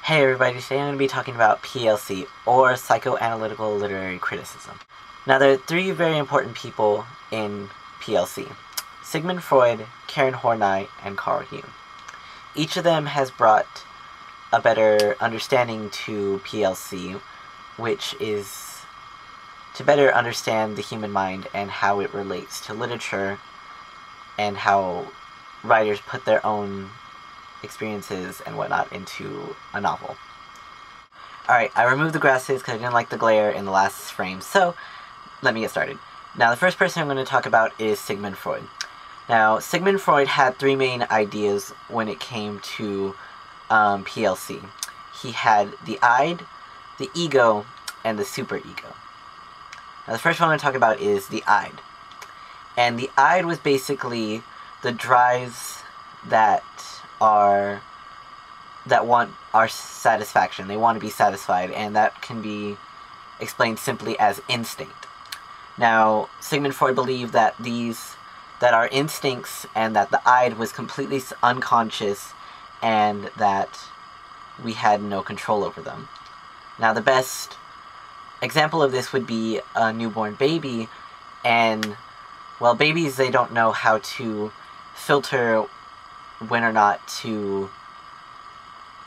Hey everybody, today I'm going to be talking about PLC, or Psychoanalytical Literary Criticism. Now there are three very important people in PLC: Sigmund Freud, Karen Horney, and Carl Jung. Each of them has brought a better understanding to PLC, which is to better understand the human mind and how it relates to literature, and how writers put their own experiences and whatnot into a novel. Alright, I removed the grasses because I didn't like the glare in the last frame, so let me get started. Now, the first person I'm going to talk about is Sigmund Freud. Now, Sigmund Freud had three main ideas when it came to PLC. He had the Id, the ego, and the superego. Now, the first one I'm going to talk about is the Id. And the Id was basically the drives that want our satisfaction. They want to be satisfied, and that can be explained simply as instinct. Now, Sigmund Freud believed that our instincts and that the Id was completely unconscious and that we had no control over them. Now, the best example of this would be a newborn baby, and, well, babies, they don't know how to filter when or not to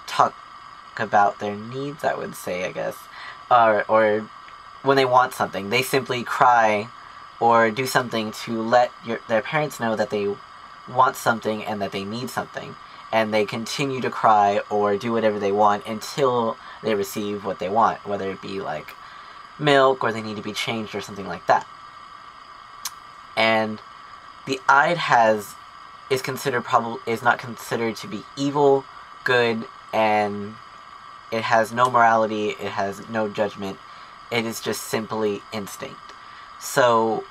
talk about their needs, I would say, I guess. Or when they want something. They simply cry or do something to let their parents know that they want something and that they need something. And they continue to cry or do whatever they want until they receive what they want, whether it be like milk or they need to be changed or something like that. And the Id is not considered to be evil, good, and it has no morality, it has no judgment, it is just simply instinct. So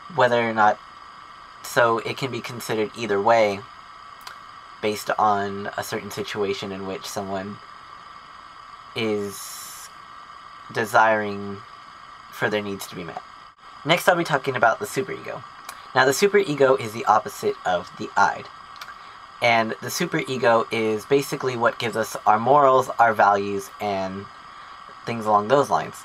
it can be considered either way based on a certain situation in which someone is desiring for their needs to be met. Next I'll be talking about the superego. Now the superego is the opposite of the Id. And the superego is basically what gives us our morals, our values, and things along those lines.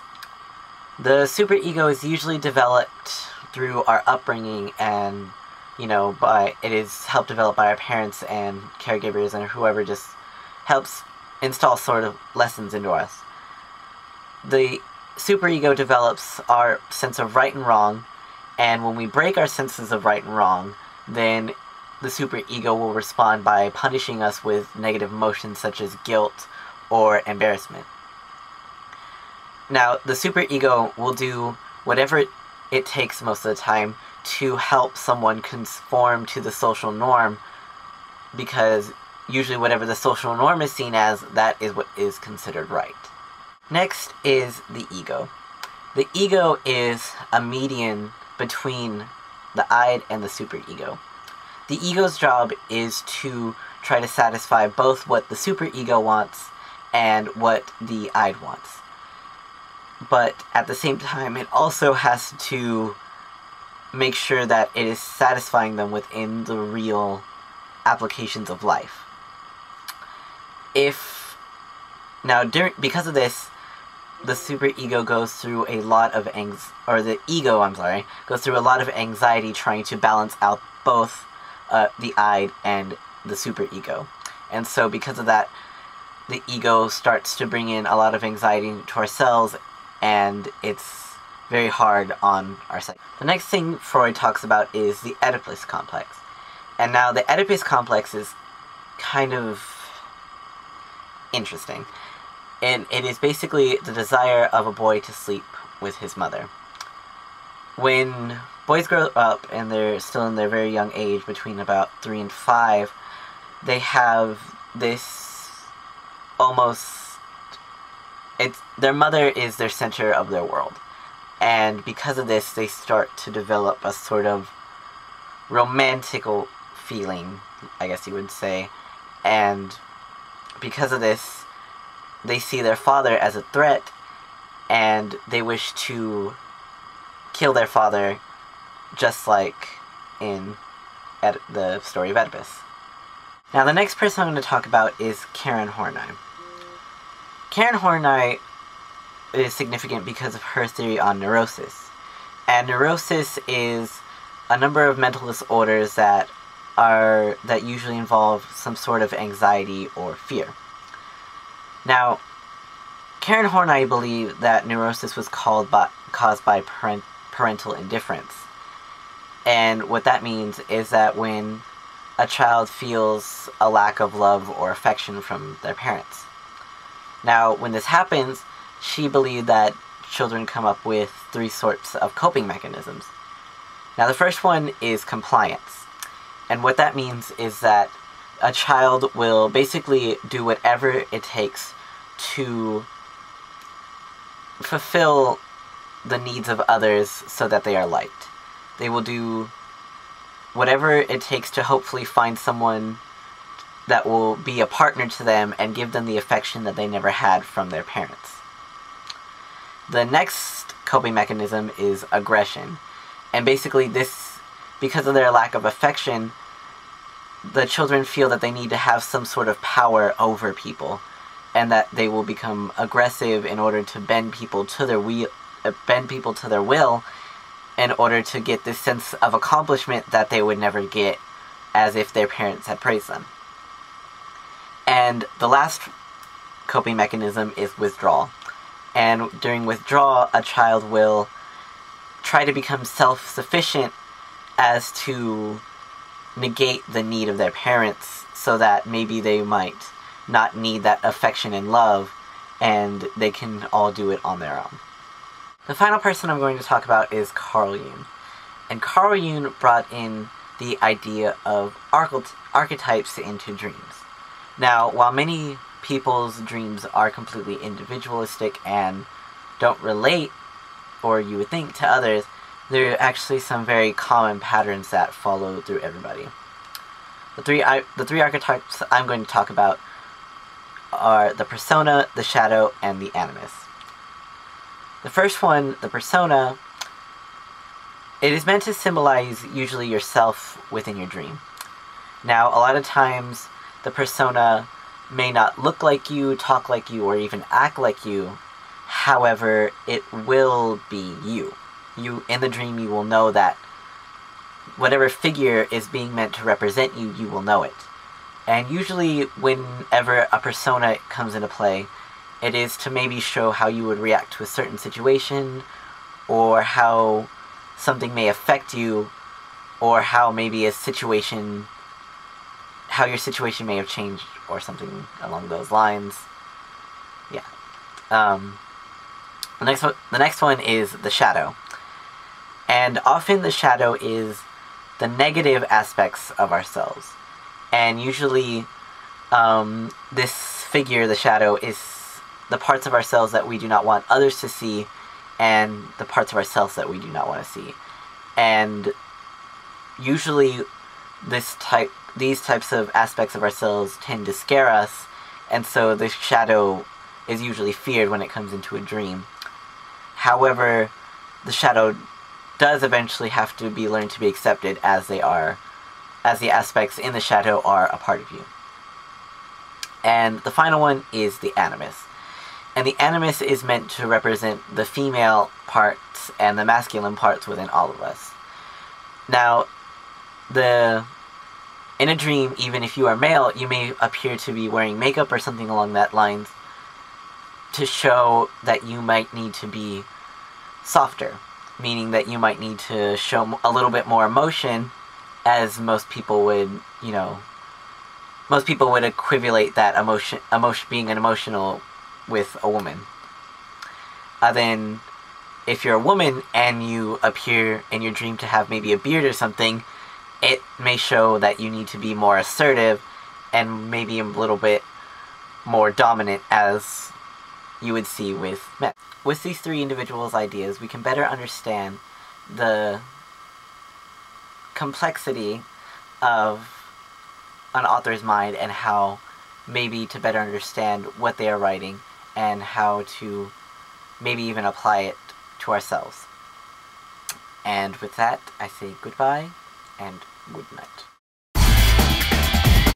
The superego is usually developed through our upbringing, and, it is helped develop by our parents and caregivers and whoever just helps install sort of lessons into us. The superego develops our sense of right and wrong, and when we break our senses of right and wrong, then the superego will respond by punishing us with negative emotions such as guilt or embarrassment. Now, the superego will do whatever it takes most of the time to help someone conform to the social norm, because usually whatever the social norm is seen as, that is what is considered right. Next is the ego. The ego is a median between the Id and the superego. The ego's job is to try to satisfy both what the superego wants and what the Id wants. But at the same time, it also has to make sure that it is satisfying them within the real applications of life. Because of this, the superego goes through a lot of goes through a lot of anxiety trying to balance out both the Id and the superego. And so because of that, the ego starts to bring in a lot of anxiety to ourselves, and it's very hard on our psyche. The next thing Freud talks about is the Oedipus complex. And now the Oedipus complex is kind of interesting. And it is basically the desire of a boy to sleep with his mother. When boys grow up and they're still in their very young age, between about 3 and 5, they have this their mother is their center of their world. And because of this, they start to develop a sort of romantical feeling, I guess you would say. And because of this, they see their father as a threat, and they wish to kill their father, just like in the story of Oedipus. Now, the next person I'm going to talk about is Karen Horney. Karen Horney is significant because of her theory on neurosis. And neurosis is a number of mental disorders that usually involve some sort of anxiety or fear. Now, Karen Horney believed that neurosis was caused by parental indifference. And what that means is that when a child feels a lack of love or affection from their parents. Now, when this happens, she believed that children come up with 3 sorts of coping mechanisms. Now, the first one is compliance. And what that means is that a child will basically do whatever it takes to fulfill the needs of others so that they are liked. They will do whatever it takes to hopefully find someone that will be a partner to them and give them the affection that they never had from their parents. The next coping mechanism is aggression. And basically this, because of their lack of affection, the children feel that they need to have some sort of power over people, and that they will become aggressive in order to bend people to their will in order to get this sense of accomplishment that they would never get as if their parents had praised them. And the last coping mechanism is withdrawal. And during withdrawal, a child will try to become self-sufficient as to negate the need of their parents so that maybe they might not need that affection and love and they can all do it on their own. The final person I'm going to talk about is Carl Jung. And Carl Jung brought in the idea of archetypes into dreams. Now, while many people's dreams are completely individualistic and don't relate, or you would think, to others, there are actually some very common patterns that follow through everybody. The three archetypes I'm going to talk about are the persona, the shadow, and the animus. The first one, the persona, it is meant to symbolize usually yourself within your dream. Now, a lot of times, the persona may not look like you, talk like you, or even act like you. However, it will be you. In the dream, you will know that whatever figure is being meant to represent you, you will know it. And usually, whenever a persona comes into play, it is to maybe show how you would react to a certain situation, or how something may affect you, or how maybe your situation may have changed, or something along those lines. Yeah. The next one is the shadow. And often the shadow is the negative aspects of ourselves. And usually, this figure, the shadow, is the parts of ourselves that we do not want others to see, and the parts of ourselves that we do not want to see. And usually, these types of aspects of ourselves tend to scare us, and so the shadow is usually feared when it comes into a dream. However, the shadow does eventually have to be learned to be accepted as the aspects in the shadow are a part of you. And the final one is the animus. And the animus is meant to represent the female parts and the masculine parts within all of us. Now, in a dream, even if you are male, you may appear to be wearing makeup or something along that lines to show that you might need to be softer, meaning that you might need to show a little bit more emotion, as most people would equate that emotion being an emotional with a woman. Then, if you're a woman and you appear in your dream to have maybe a beard or something, it may show that you need to be more assertive and maybe a little bit more dominant, as you would see with men. With these 3 individuals' ideas, we can better understand the complexity of an author's mind and how maybe to better understand what they are writing and how to maybe even apply it to ourselves. And with that, I say goodbye and good night.